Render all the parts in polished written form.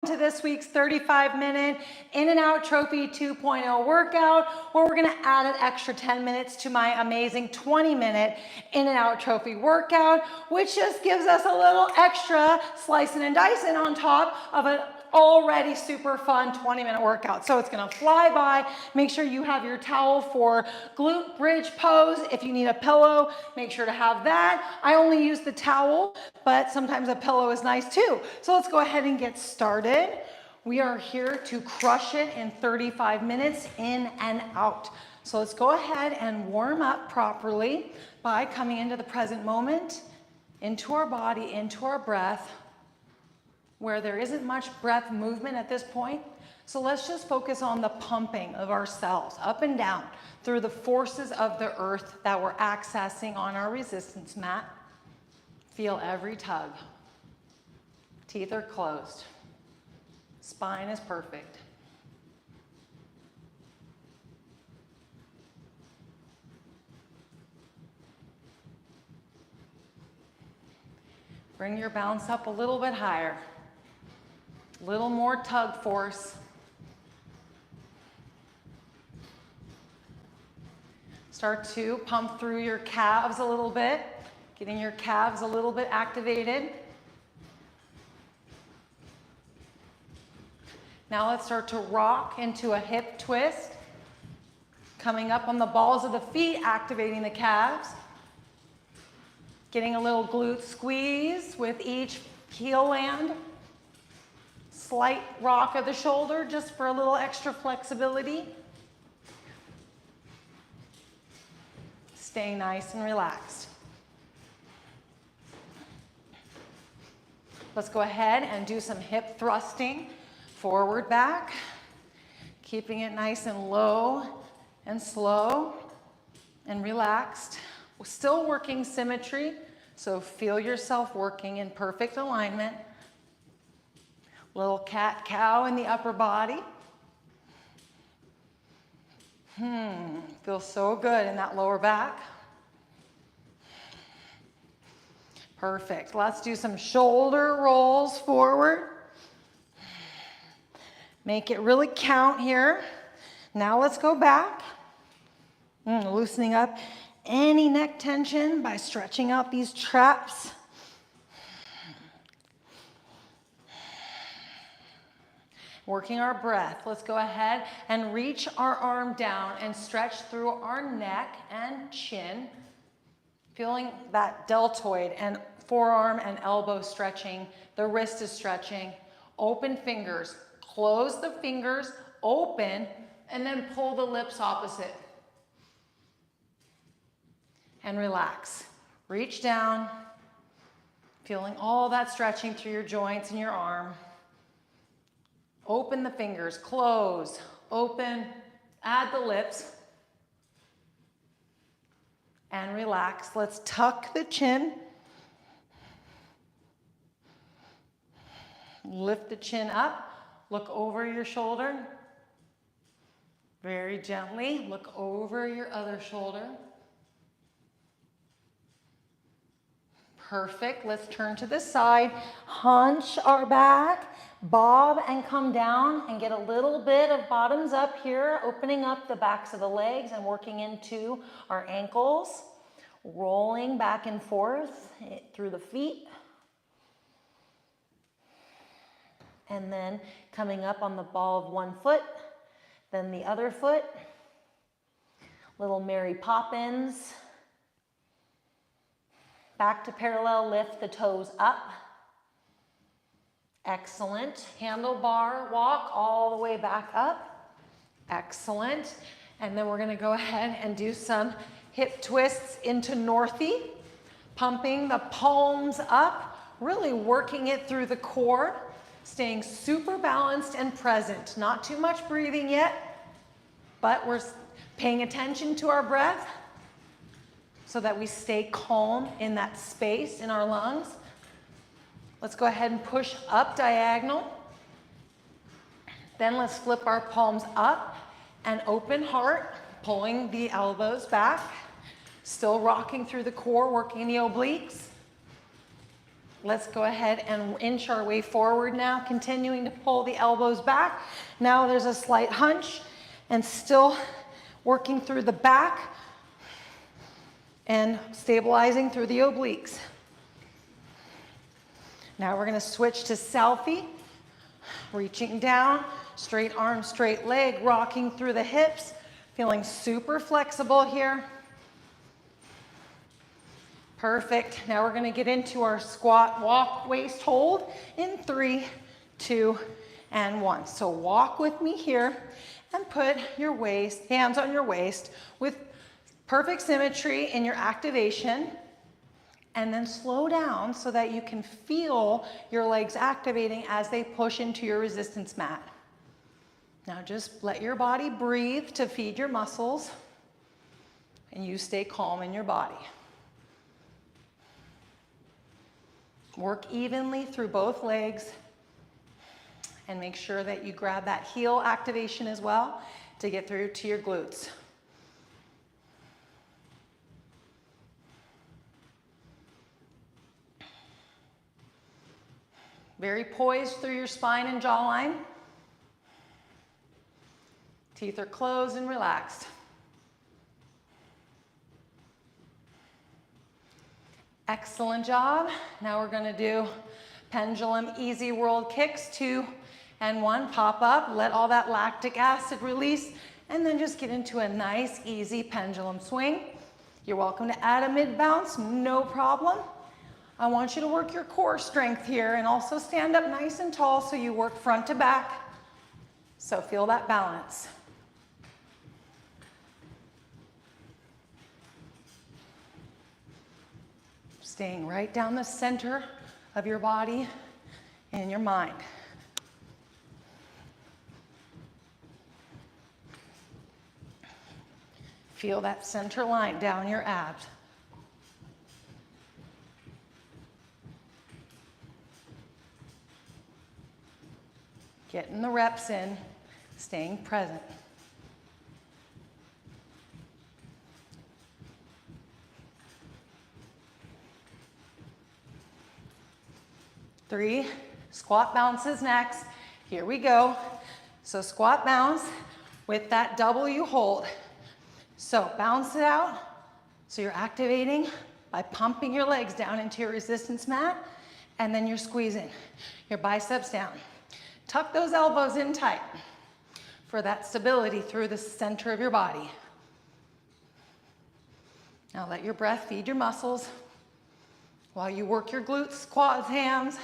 To this week's 35-minute in and out trophy 2.0 workout, where we're gonna add an extra 10 minutes to my amazing 20-minute in and out trophy workout, which just gives us a little extra slicing and dicing on top of an already super fun 20-minute workout. So it's gonna fly by. Make sure you have your towel for glute bridge pose. If you need a pillow, make sure to have that. I only use the towel, but sometimes a pillow is nice too. So let's go ahead and get started. We are here to crush it in 35 minutes in and out. So let's go ahead and warm up properly by coming into the present moment, into our body, into our breath, where there isn't much breath movement at this point. So let's just focus on the pumping of our cells up and down through the forces of the earth that we're accessing on our resistance mat. Feel every tug. Teeth are closed. Spine is perfect. Bring your bounce up a little bit higher. Little more tug force. Start to pump through your calves a little bit, getting your calves a little bit activated. Now let's start to rock into a hip twist. Coming up on the balls of the feet, activating the calves. Getting a little glute squeeze with each heel land. Slight rock of the shoulder just for a little extra flexibility. Stay nice and relaxed. Let's go ahead and do some hip thrusting. Forward, back. Keeping it nice and low and slow and relaxed. We're still working symmetry, so feel yourself working in perfect alignment. Little cat-cow in the upper body. Feels so good in that lower back. Perfect. Let's do some shoulder rolls forward. Make it really count here. Now let's go back. Loosening up any neck tension by stretching out these traps. Working our breath. Let's go ahead and reach our arm down and stretch through our neck and chin. Feeling that deltoid and forearm and elbow stretching. The wrist is stretching. Open fingers. Close the fingers, open, and then pull the lips opposite. And relax. Reach down. Feeling all that stretching through your joints and your arm. Open the fingers, close, open, add the lips, and relax. Let's tuck the chin. Lift the chin up, look over your shoulder. Very gently, look over your other shoulder. Perfect. Let's turn to the side, hunch our back, bob and come down and get a little bit of bottoms up here, opening up the backs of the legs and working into our ankles, rolling back and forth through the feet. And then coming up on the ball of one foot, then the other foot. Little Mary Poppins. Back to parallel, lift the toes up. Excellent. Handlebar walk all the way back up. Excellent. And then we're going to go ahead and do some hip twists into Northy. Pumping the palms up, really working it through the core. Staying super balanced and present. Not too much breathing yet, but we're paying attention to our breath so that we stay calm in that space in our lungs. Let's go ahead and push up diagonal. Then let's flip our palms up and open heart, pulling the elbows back. Still rocking through the core, working the obliques. Let's go ahead and inch our way forward now, continuing to pull the elbows back. Now there's a slight hunch and still working through the back and stabilizing through the obliques. Now we're gonna switch to selfie, reaching down, straight arm, straight leg, rocking through the hips, feeling super flexible here. Perfect. Now we're gonna get into our squat, walk, waist hold in 3, 2, and 1. So walk with me here and put your waist, hands on your waist with perfect symmetry in your activation. And then slow down so that you can feel your legs activating as they push into your resistance mat. Now just let your body breathe to feed your muscles, and you stay calm in your body. Work evenly through both legs, and make sure that you grab that heel activation as well to get through to your glutes. Very poised through your spine and jawline. Teeth are closed and relaxed. Excellent job. Now we're gonna do pendulum easy world kicks, 2 and 1. Pop up, let all that lactic acid release, and then just get into a nice, easy pendulum swing. You're welcome to add a mid bounce, no problem. I want you to work your core strength here and also stand up nice and tall so you work front to back. So feel that balance. Staying right down the center of your body and your mind. Feel that center line down your abs. Getting the reps in, staying present. Three, squat bounces next. Here we go. So squat bounce with that W hold. So bounce it out. So you're activating by pumping your legs down into your resistance mat, and then you're squeezing your biceps down. Tuck those elbows in tight for that stability through the center of your body. Now let your breath feed your muscles while you work your glutes, quads, hams,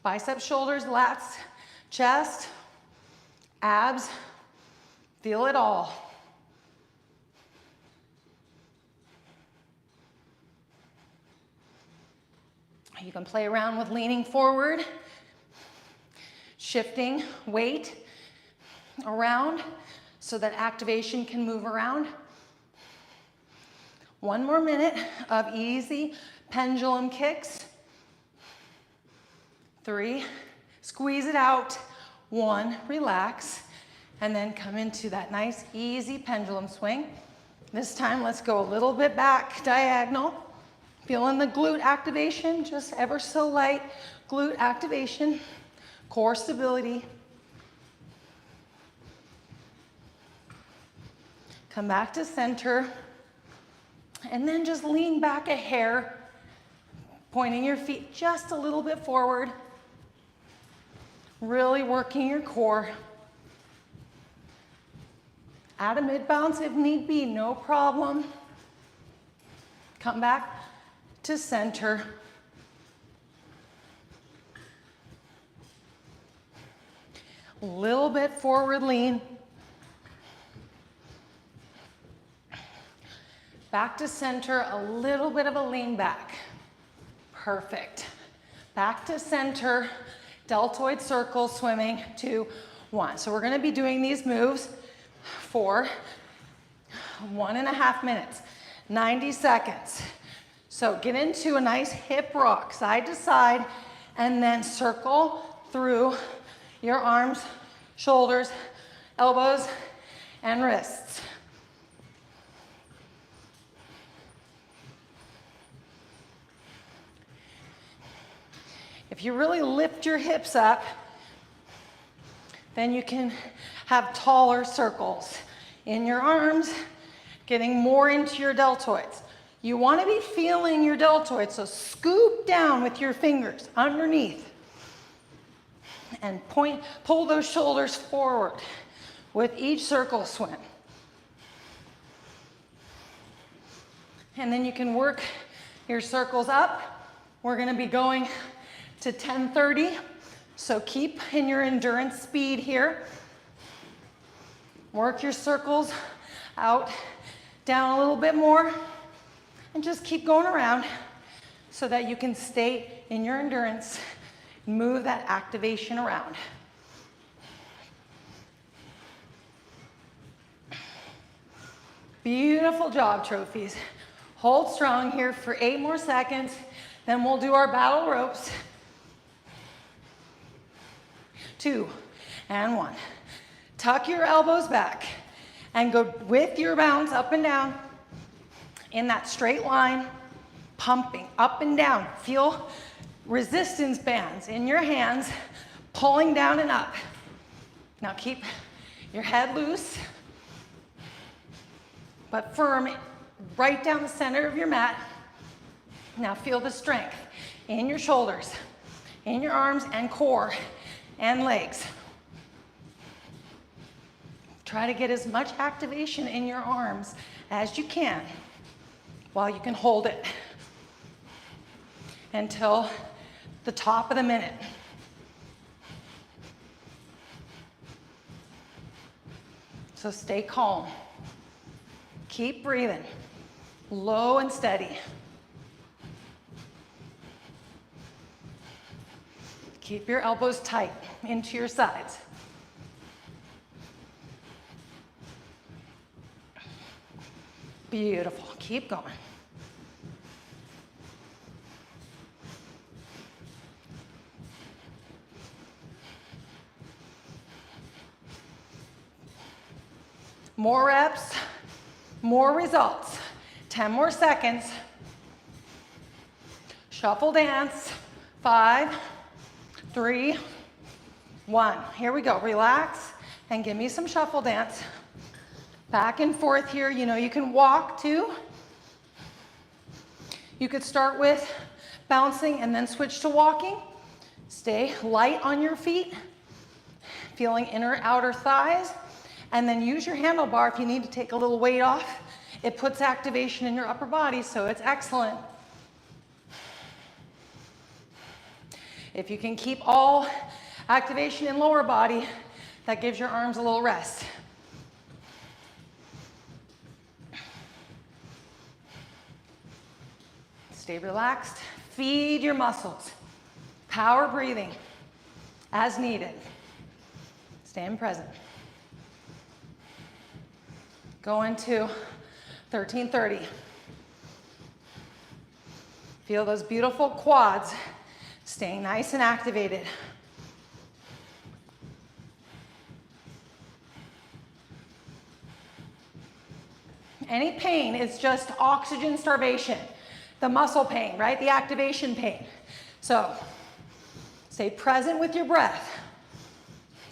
biceps, shoulders, lats, chest, abs. Feel it all. You can play around with leaning forward, shifting weight around so that activation can move around. 1 more minute of easy pendulum kicks. 3, squeeze it out. 1, relax, and then come into that nice easy pendulum swing. This time let's go a little bit back, diagonal. Feeling the glute activation, just ever so light glute activation. Core stability. Come back to center. And then just lean back a hair, pointing your feet just a little bit forward. Really working your core. Add a mid bounce if need be, no problem. Come back to center. A little bit forward lean. Back to center, a little bit of a lean back. Perfect. Back to center, deltoid circle, swimming, 2, 1. So we're gonna be doing these moves for 1.5 minutes, 90 seconds. So get into a nice hip rock, side to side, and then circle through your arms, shoulders, elbows, and wrists. If you really lift your hips up, then you can have taller circles in your arms, getting more into your deltoids. You want to be feeling your deltoids, so scoop down with your fingers underneath and pull those shoulders forward with each circle swim. And then you can work your circles up. We're going to be going to 10:30, so keep in your endurance speed here. Work your circles out, down a little bit more, and just keep going around so that you can stay in your endurance. Move that activation around. Beautiful job, trophies. Hold strong here for 8 more seconds, then we'll do our battle ropes. 2 and 1. Tuck your elbows back and go with your bounce up and down in that straight line, pumping up and down. Feel resistance bands in your hands, pulling down and up. Now keep your head loose, but firm right down the center of your mat. Now feel the strength in your shoulders, in your arms and core and legs. Try to get as much activation in your arms as you can while you can hold it until the top of the minute. So stay calm. Keep breathing, low and steady. Keep your elbows tight into your sides. Beautiful. Keep going. More reps, more results. 10 more seconds. Shuffle dance. 5, 3, 1. Here we go. Relax and give me some shuffle dance. Back and forth here. You know, you can walk too. You could start with bouncing and then switch to walking. Stay light on your feet, feeling inner outer thighs, and then use your handlebar if you need to take a little weight off. It puts activation in your upper body, so it's excellent. If you can keep all activation in lower body, that gives your arms a little rest. Stay relaxed. Feed your muscles. Power breathing as needed. Stand present. Go into 13:30. Feel those beautiful quads staying nice and activated. Any pain is just oxygen starvation. The muscle pain, right? The activation pain. So stay present with your breath.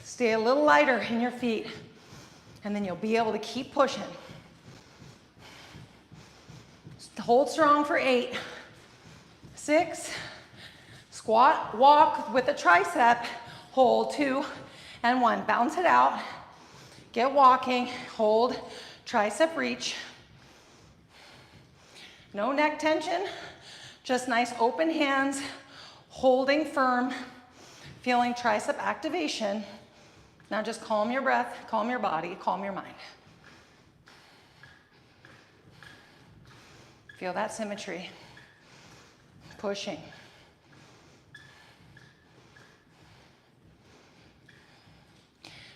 Stay a little lighter in your feet, and then you'll be able to keep pushing. Just hold strong for 8, 6, squat, walk with a tricep, hold 2 and 1. Bounce it out, get walking, hold, tricep reach. No neck tension, just nice open hands, holding firm, feeling tricep activation. Now just calm your breath, calm your body, calm your mind. Feel that symmetry. Pushing.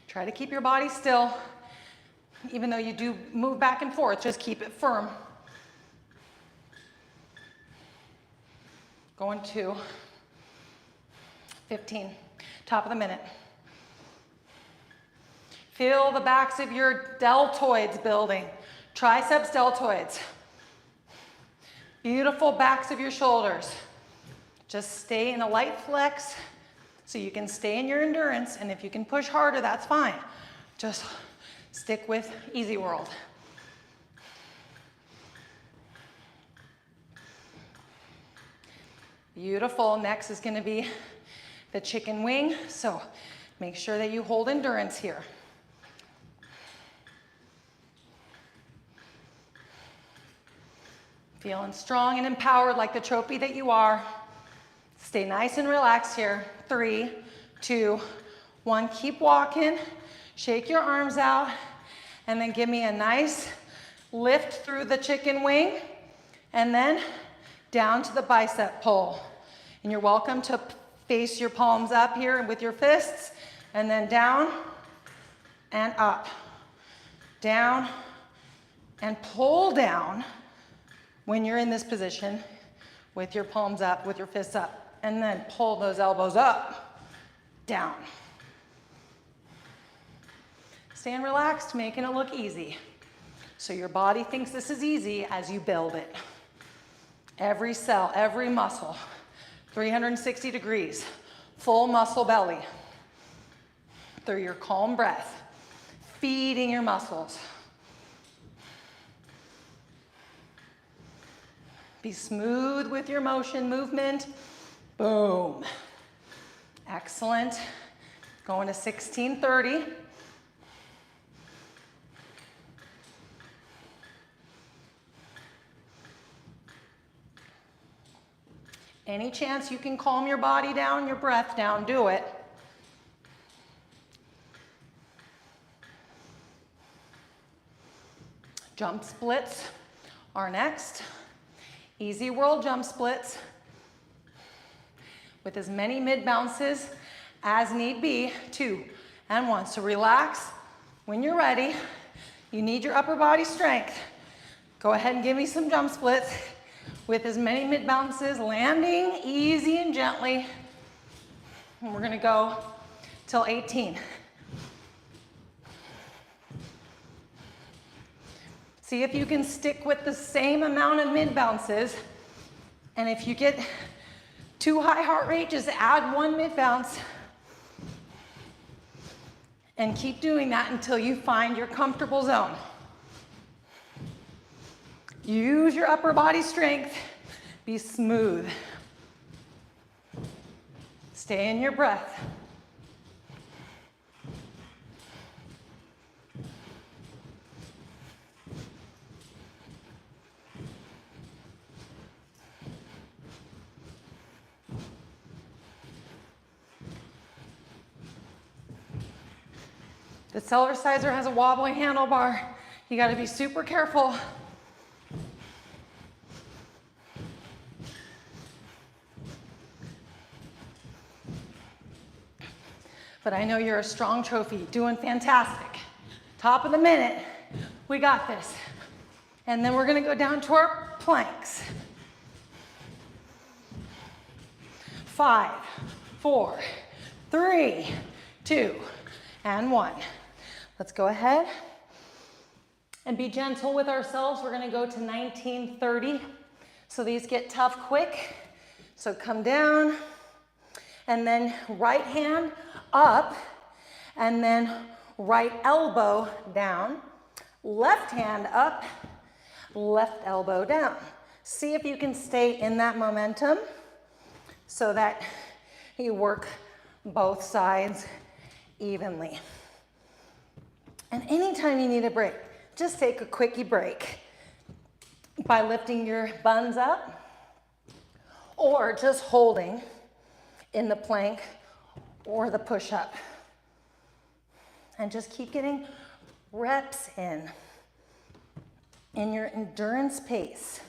Try to keep your body still. Even though you do move back and forth, just keep it firm. Going to 15, top of the minute. Feel the backs of your deltoids building. Triceps, deltoids. Beautiful backs of your shoulders. Just stay in a light flex so you can stay in your endurance, and if you can push harder, that's fine. Just stick with Easy World. Beautiful. Next is going to be the chicken wing, so make sure that you hold endurance here. Feeling strong and empowered like the trophy that you are. Stay nice and relaxed here. 3, 2, 1. Keep walking. Shake your arms out. And then give me a nice lift through the chicken wing. And then down to the bicep pull. And you're welcome to face your palms up here with your fists. And then down and up. Down and pull down when you're in this position with your palms up, with your fists up. And then pull those elbows up, down. Staying relaxed, making it look easy. So your body thinks this is easy as you build it. Every cell, every muscle, 360 degrees, full muscle belly. Through your calm breath, feeding your muscles. Be smooth with your motion, movement. Boom. Excellent. Going to 1630. Any chance you can calm your body down, your breath down, do it. Jump splits are next. Easy World jump splits with as many mid bounces as need be. 2 and 1. So relax. When you're ready, you need your upper body strength. Go ahead and give me some jump splits with as many mid bounces, landing easy and gently. And we're gonna go till 18. See if you can stick with the same amount of mid bounces. And if you get too high heart rate, just add 1 mid bounce. And keep doing that until you find your comfortable zone. Use your upper body strength. Be smooth. Stay in your breath. The Cellerciser has a wobbly handlebar. You got to be super careful. But I know you're a strong trophy, doing fantastic. Top of the minute, we got this. And then we're gonna go down to our planks. 5, 4, 3, 2, and 1. Let's go ahead and be gentle with ourselves. We're gonna go to 1930. So these get tough quick. So come down, and then right hand up, and then right elbow down, left hand up, left elbow down. See if you can stay in that momentum so that you work both sides evenly. And anytime you need a break, just take a quickie break by lifting your buns up or just holding in the plank or the push-up. And just keep getting reps in your endurance pace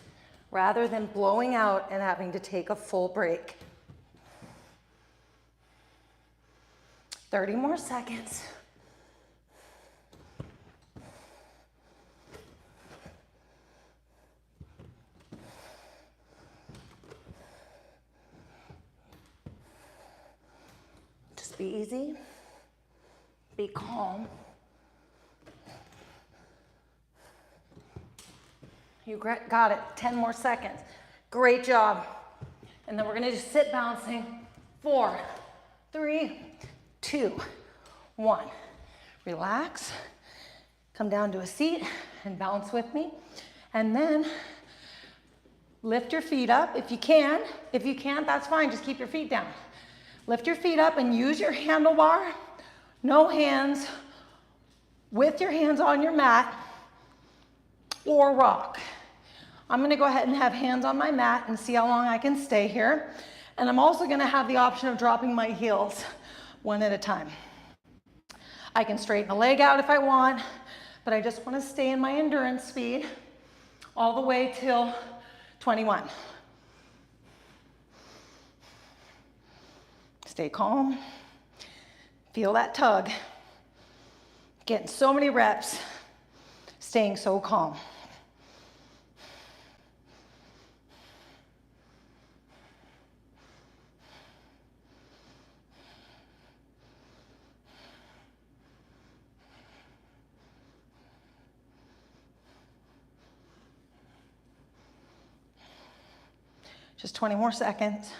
rather than blowing out and having to take a full break. 30 more seconds. Just be easy, be calm. You got it, 10 more seconds. Great job. And then we're gonna just sit bouncing. 4, 3, 2, 1. Relax, come down to a seat and bounce with me. And then lift your feet up if you can. If you can't, that's fine, just keep your feet down. Lift your feet up and use your handlebar, no hands, with your hands on your mat, or rock. I'm gonna go ahead and have hands on my mat and see how long I can stay here. And I'm also gonna have the option of dropping my heels one at a time. I can straighten a leg out if I want, but I just wanna stay in my endurance speed all the way till 21. Stay calm, feel that tug. Getting so many reps, staying so calm. Just 20 more seconds.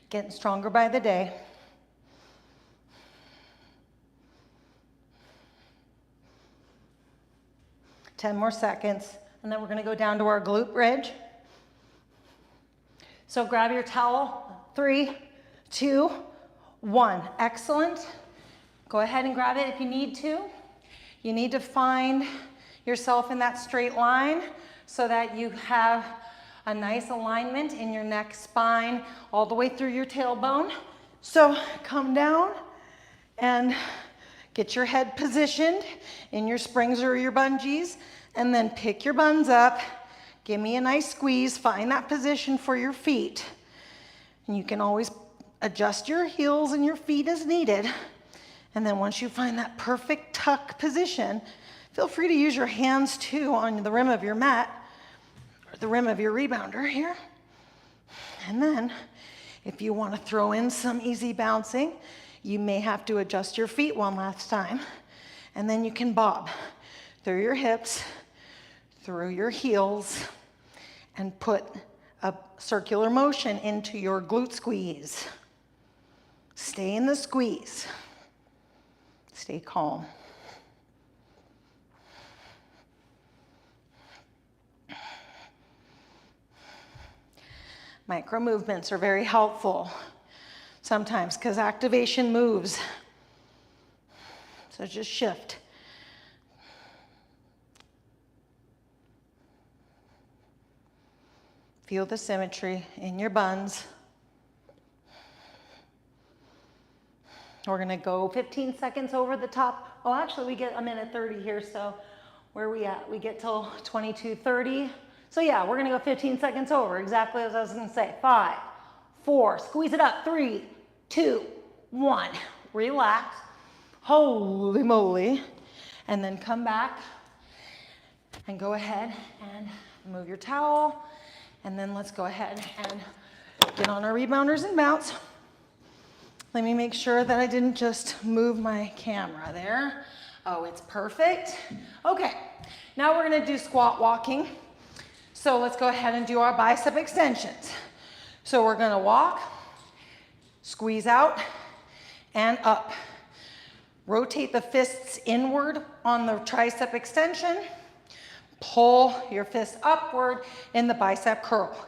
Getting stronger by the day. Ten more seconds, and then we're gonna go down to our glute bridge. So grab your towel, 3, 2, 1. Excellent. Go ahead and grab it if you need to. You need to find yourself in that straight line so that you have a nice alignment in your neck, spine, all the way through your tailbone. So come down and get your head positioned in your springs or your bungees, and then pick your buns up. Give me a nice squeeze. Find that position for your feet. And you can always adjust your heels and your feet as needed. And then once you find that perfect tuck position, feel free to use your hands too on the rim of your mat, or the rim of your rebounder here. And then if you want to throw in some easy bouncing, you may have to adjust your feet one last time. And then you can bob through your hips, through your heels, and put a circular motion into your glute squeeze. Stay in the squeeze. Stay calm. Micro movements are very helpful sometimes because activation moves. So just shift. Feel the symmetry in your buns. We're gonna go 15 seconds over the top. Oh, actually we get a minute 30 here, so where are we at? We get till 22:30. So yeah, we're gonna go 15 seconds over, exactly as I was gonna say. 5, 4, squeeze it up, 3, 2, 1. Relax, holy moly. And then come back and go ahead and move your towel. And then let's go ahead and get on our rebounders and bounce. Let me make sure that I didn't just move my camera there. Oh, it's perfect. Okay, now we're gonna do squat walking. So let's go ahead and do our bicep extensions. So we're gonna walk, squeeze out, and up. Rotate the fists inward on the tricep extension. Pull your fist upward in the bicep curl.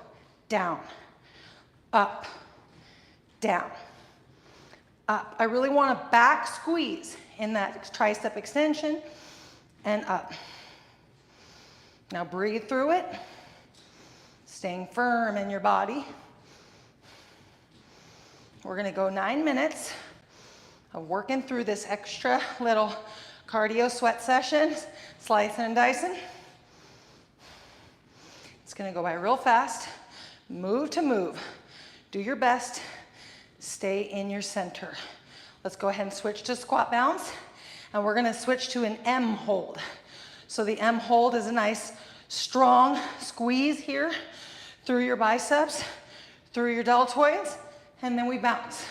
Down, up, down, up. I really want a back squeeze in that tricep extension and up. Now breathe through it, staying firm in your body. We're gonna go 9 minutes of working through this extra little cardio sweat session, slicing and dicing. It's gonna go by real fast, move to move. Do your best, stay in your center. Let's go ahead and switch to squat bounce, and we're gonna switch to an M hold. So the M hold is a nice, strong squeeze here through your biceps, through your deltoids, and then we bounce.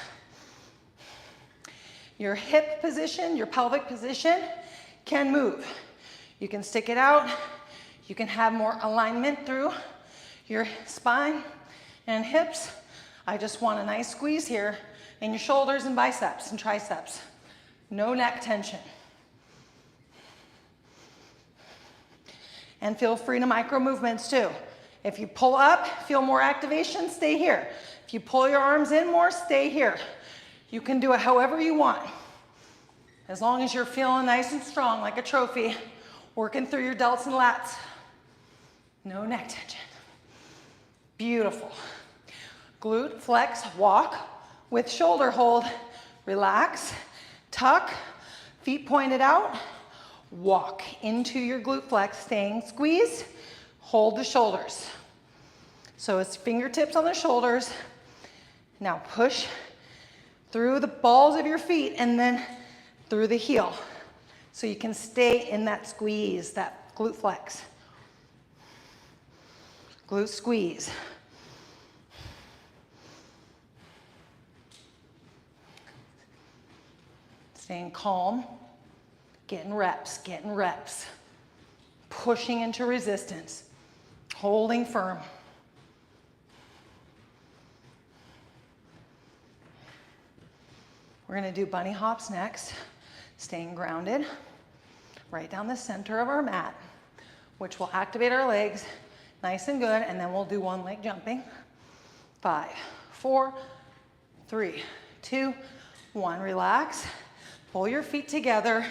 Your hip position, your pelvic position can move. You can stick it out. You can have more alignment through your spine and hips. I just want a nice squeeze here in your shoulders and biceps and triceps. No neck tension. And feel free to micro movements too. If you pull up, feel more activation, stay here. If you pull your arms in more, stay here. You can do it however you want. As long as you're feeling nice and strong like a trophy, working through your delts and lats. No neck tension. Beautiful. Glute, flex, walk with shoulder hold. Relax, tuck, feet pointed out. Walk into your glute flex, staying squeezed. Hold the shoulders. So it's fingertips on the shoulders. Now push through the balls of your feet and then through the heel. So you can stay in that squeeze, that glute flex. Glute squeeze. Staying calm, getting reps, pushing into resistance, holding firm. We're gonna do bunny hops next, staying grounded, right down the center of our mat, which will activate our legs nice and good, and then we'll do one leg jumping. 5, 4, 3, 2, 1, relax. Pull your feet together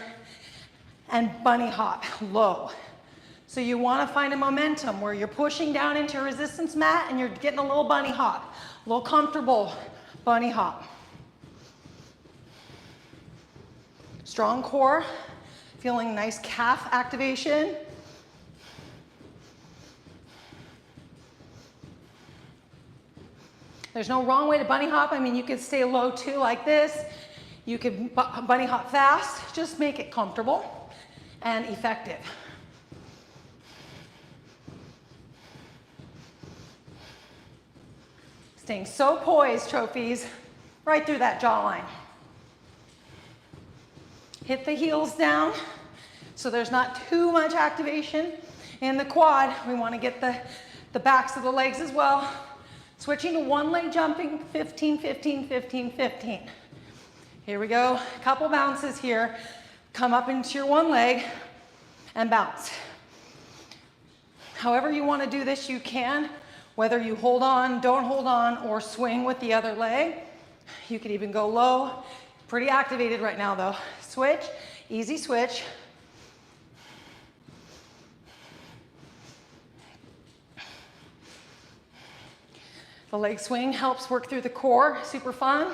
and bunny hop low. So you want to find a momentum where you're pushing down into a resistance mat and you're getting a little bunny hop, a little comfortable bunny hop. Strong core, feeling nice calf activation. There's no wrong way to bunny hop. I mean, you could stay low too like this. You could bunny hop fast, just make it comfortable and effective. Staying so poised, trophies, right through that jawline. Hit the heels down so there's not too much activation in the quad. We want to get the backs of the legs as well. Switching to one leg jumping, 15, 15, 15, 15. Here we go, a couple bounces here. Come up into your one leg and bounce. However you want to do this, you can. Whether you hold on, don't hold on, or swing with the other leg. You could even go low. Pretty activated right now though. Switch, easy switch. The leg swing helps work through the core, super fun.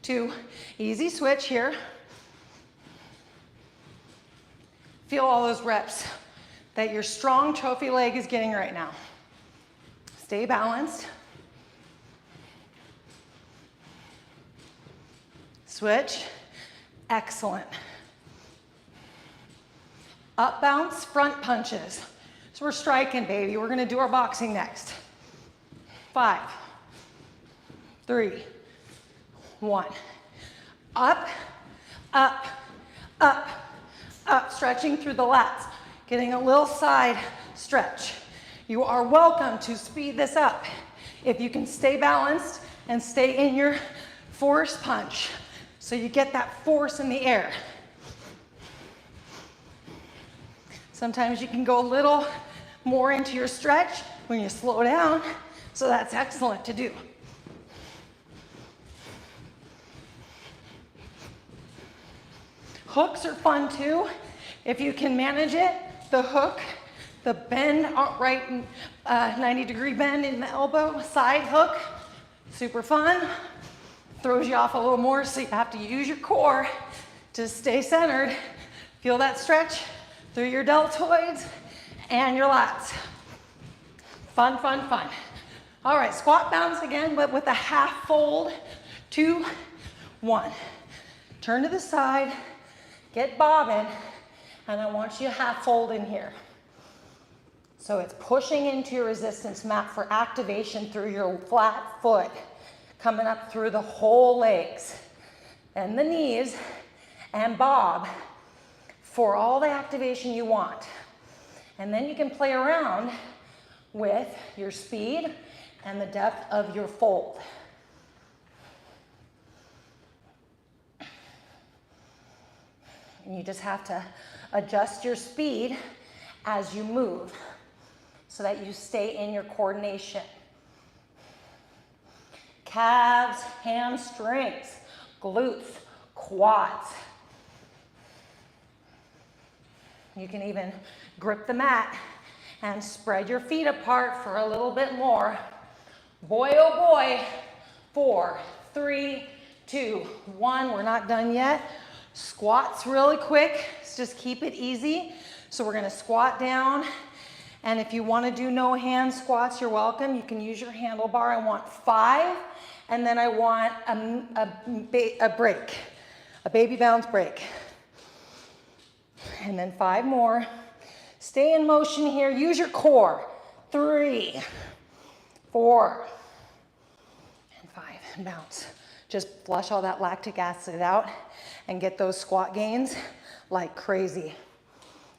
2, easy switch here. Feel all those reps that your strong trophy leg is getting right now. Stay balanced. Switch, excellent. Up bounce, front punches. So we're striking, baby. We're gonna do our boxing next. 5, 3, 1. Up, up, up, up. Stretching through the lats. Getting a little side stretch. You are welcome to speed this up if you can stay balanced and stay in your force punch. So you get that force in the air. Sometimes you can go a little more into your stretch when you slow down. So that's excellent to do. Hooks are fun too. If you can manage it, the hook, the bend, right, 90-degree bend in the elbow, side hook, super fun. Throws you off a little more, so you have to use your core to stay centered. Feel that stretch through your deltoids and your lats. Fun, fun, fun. All right, squat bounce again, but with a half fold. 2, 1. Turn to the side, get bobbing, and I want you to half fold in here. So it's pushing into your resistance mat for activation through your flat foot, coming up through the whole legs and the knees, and bob for all the activation you want. And then you can play around with your speed and the depth of your fold. And you just have to adjust your speed as you move so that you stay in your coordination. Calves, hamstrings, glutes, quads. You can even grip the mat and spread your feet apart for a little bit more. Boy, oh boy. 4, 3, 2, 1. We're not done yet. Squats really quick. Just keep it easy. So we're going to squat down. And if you want to do no hand squats, you're welcome. You can use your handlebar. I want 5. And then I want a break, a baby bounce break. And then 5 more. Stay in motion here. Use your core. 3, 4, and 5. And bounce. Just flush all that lactic acid out and get those squat gains like crazy.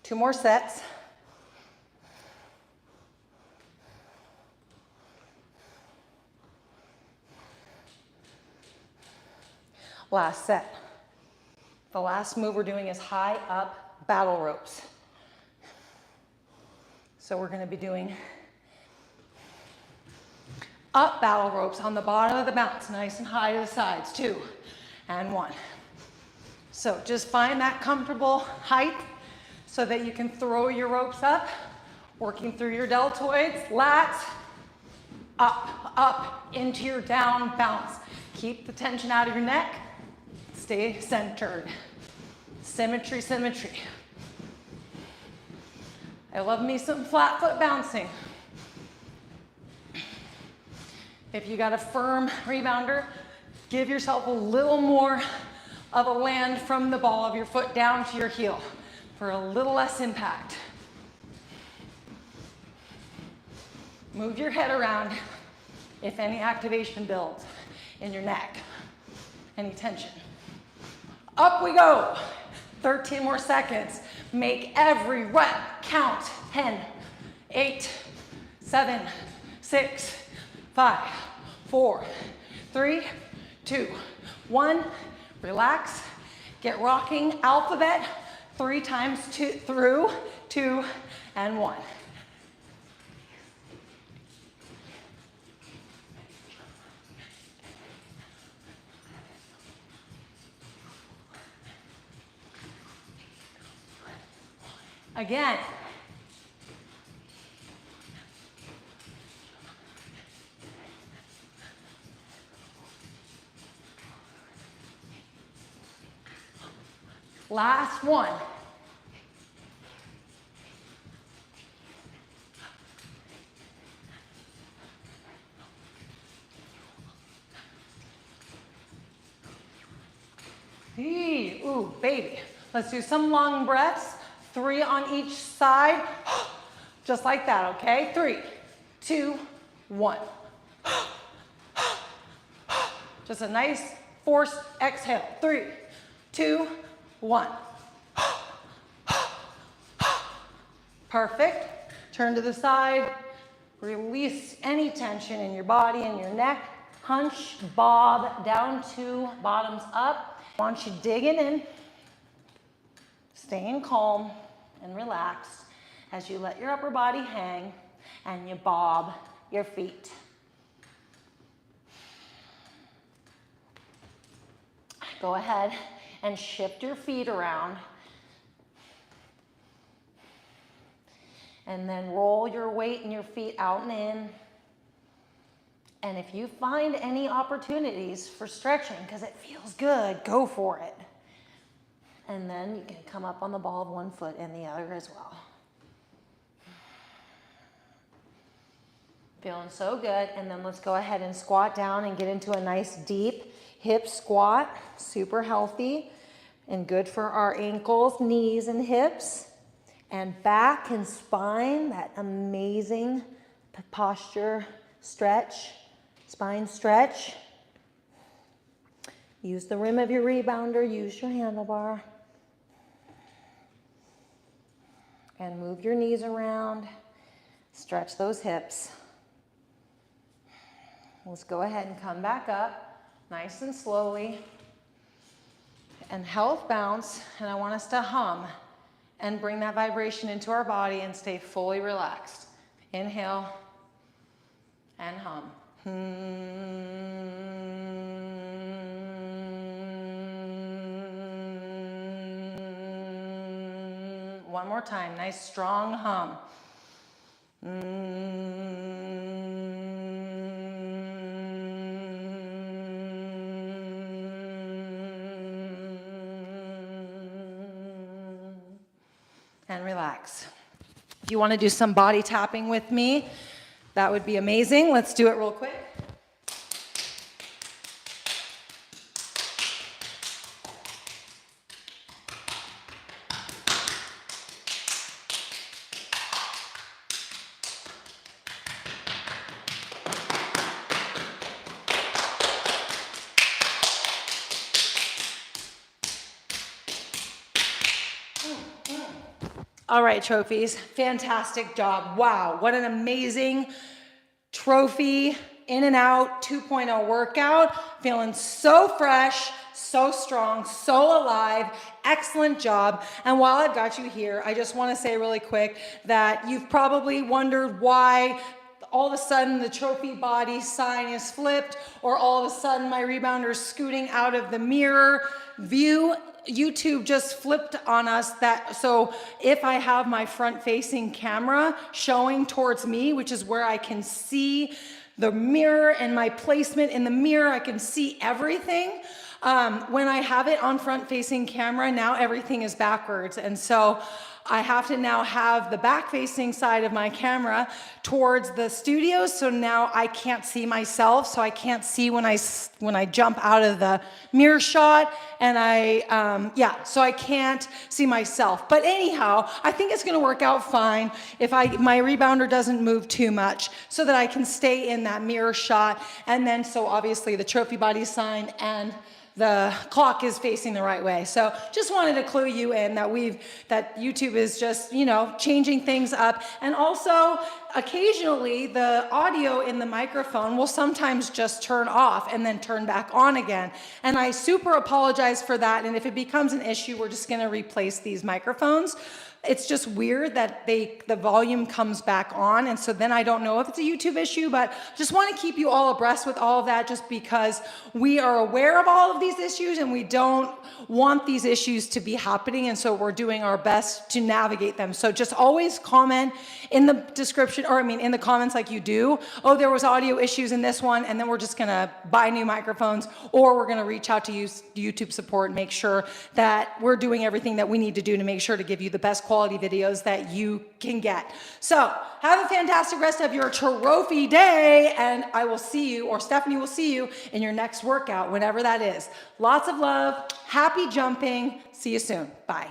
2 more sets. Last set. The last move we're doing is high up battle ropes. So we're going to be doing up battle ropes on the bottom of the bounce, nice and high to the sides. 2 and 1. So just find that comfortable height so that you can throw your ropes up, working through your deltoids, lats, up, into your down bounce. Keep the tension out of your neck. Stay centered. Symmetry, symmetry. I love me some flat foot bouncing. If you got a firm rebounder, give yourself a little more of a land from the ball of your foot down to your heel for a little less impact. Move your head around if any activation builds in your neck, any tension. Up we go. 13 more seconds. Make every rep count. 10, 8, 7, 6, 5, 4, 3, 2, 1. Relax. Get rocking. Alphabet. 3 times through. 2 and 1. Again. Last one. Ooh, baby. Let's do some long breaths. 3 on each side. Just like that, okay? 3, 2, 1. Just a nice forced exhale. 3, 2, 1. Perfect. Turn to the side. Release any tension in your body and your neck. Hunch, bob, down 2, bottoms up. I want you digging in, staying calm and relaxed as you let your upper body hang and you bob your feet. Go ahead and shift your feet around. And then roll your weight and your feet out and in. And if you find any opportunities for stretching, because it feels good, go for it. And then you can come up on the ball of one foot and the other as well. Feeling so good. And then let's go ahead and squat down and get into a nice deep hip squat. Super healthy and good for our ankles, knees, and hips. And back and spine, that amazing posture stretch, spine stretch. Use the rim of your rebounder, use your handlebar. And move your knees around. Stretch those hips. Let's go ahead and come back up, nice and slowly. And health bounce, and I want us to hum and bring that vibration into our body and stay fully relaxed. Inhale and hum. One more time, nice strong hum. And relax. If you want to do some body tapping with me, that would be amazing. Let's do it real quick. All right, trophies, fantastic job. Wow, what an amazing trophy in and out 2.0 workout. Feeling so fresh, so strong, so alive. Excellent job. And while I've got you here, I just want to say really quick that you've probably wondered why all of a sudden the trophy body sign is flipped, or all of a sudden my rebounder is scooting out of the mirror view. YouTube just flipped on us that, so if I have my front facing camera showing towards me, which is where I can see the mirror and my placement in the mirror, I can see everything. When I have it on front facing camera, now everything is backwards. And so I have to now have the back facing side of my camera towards the studio. So now I can't see myself. So I can't see when I jump out of the mirror shot, and so I can't see myself. But anyhow, I think it's gonna work out fine if my rebounder doesn't move too much, so that I can stay in that mirror shot. And then, so obviously the trophy body sign and the clock is facing the right way. So just wanted to clue you in that YouTube is just, changing things up. And also occasionally the audio in the microphone will sometimes just turn off and then turn back on again. And I super apologize for that. And if it becomes an issue, we're just gonna replace these microphones. It's just weird that the volume comes back on, and so then I don't know if it's a YouTube issue, but just want to keep you all abreast with all of that, just because we are aware of all of these issues and we don't want these issues to be happening, and so we're doing our best to navigate them. So just always comment in the description, or in the comments like you do, oh, there was audio issues in this one, and then we're just gonna buy new microphones, or we're gonna reach out to YouTube support and make sure that we're doing everything that we need to do to make sure to give you the best quality videos that you can get. So have a fantastic rest of your trophy day, and I will see you, or Stephanie will see you in your next workout, whenever that is. Lots of love, happy jumping. See you soon. Bye.